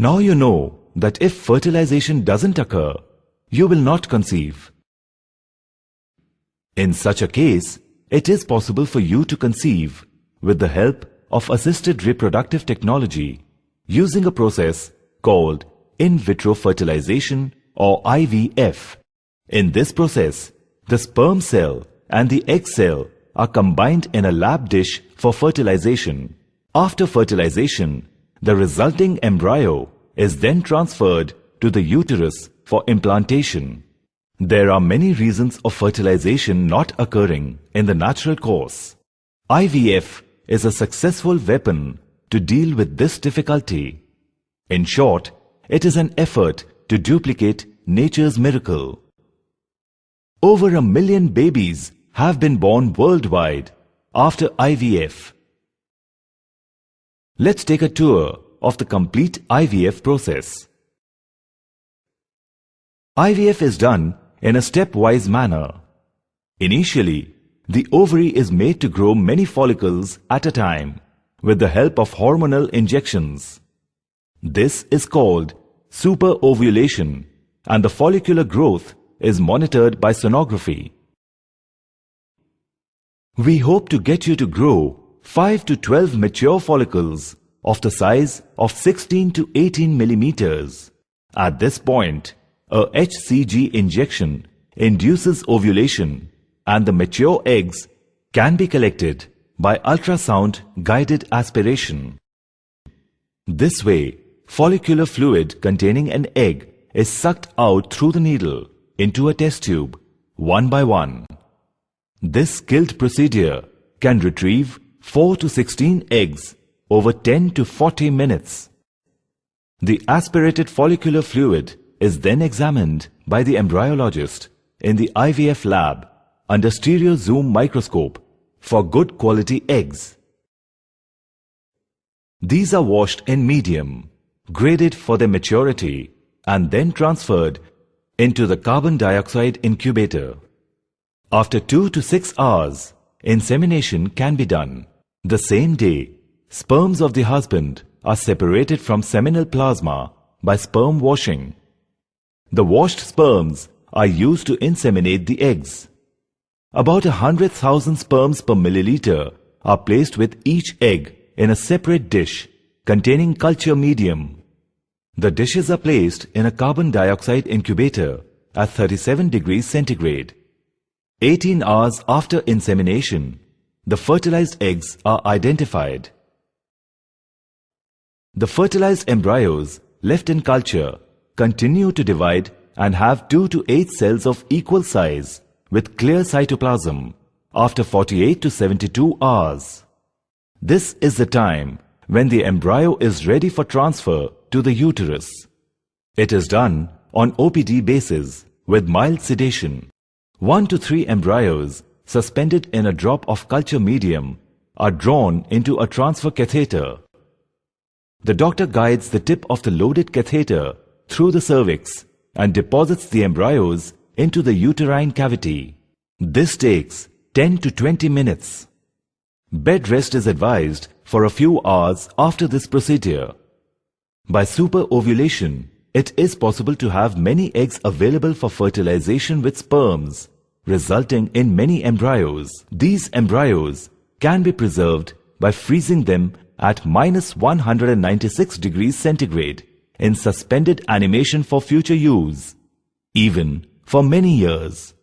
Now you know that if fertilization doesn't occur, you will not conceive. In such a case, it is possible for you to conceive with the help of assisted reproductive technology using a process called in vitro fertilization or IVF. In this process, the sperm cell and the egg cell are combined in a lab dish for fertilization. After fertilization, the resulting embryo is then transferred to the uterus for implantation. There are many reasons of fertilization not occurring in the natural course. IVF is a successful weapon to deal with this difficulty. In short, it is an effort to duplicate nature's miracle. Over 1 million babies have been born worldwide after IVF. Let's take a tour of the complete IVF process. IVF is done in a stepwise manner. Initially, the ovary is made to grow many follicles at a time with the help of hormonal injections. This is called superovulation, and the follicular growth is monitored by sonography. We hope to get you to grow 5 to 12 mature follicles of the size of 16 to 18 millimeters. At this point, a HCG injection induces ovulation, and the mature eggs can be collected by ultrasound-guided aspiration. This way, follicular fluid containing an egg is sucked out through the needle into a test tube, one by one. This skilled procedure can retrieve 4 to 16 eggs over 10 to 40 minutes. The aspirated follicular fluid is then examined by the embryologist in the IVF lab under stereo zoom microscope for good quality eggs. These are washed in medium, graded for their maturity, and then transferred into the carbon dioxide incubator. After 2 to 6 hours, insemination can be done. The same day, sperms of the husband are separated from seminal plasma by sperm washing. The washed sperms are used to inseminate the eggs. About 100,000 sperms per milliliter are placed with each egg in a separate dish containing culture medium. The dishes are placed in a carbon dioxide incubator at 37 degrees centigrade. 18 hours after insemination, the fertilized eggs are identified. The fertilized embryos left in culture continue to divide and have 2 to 8 cells of equal size with clear cytoplasm after 48 to 72 hours. This is the time when the embryo is ready for transfer to the uterus. It is done on OPD basis with mild sedation. 1 to 3 embryos suspended in a drop of culture medium are drawn into a transfer catheter. The doctor guides the tip of the loaded catheter through the cervix and deposits the embryos into the uterine cavity. This takes 10 to 20 minutes. Bed rest is advised for a few hours after this procedure. By superovulation, it is possible to have many eggs available for fertilization with sperms, resulting in many embryos. These embryos can be preserved by freezing them at -196 degrees centigrade in suspended animation for future use, even for many years.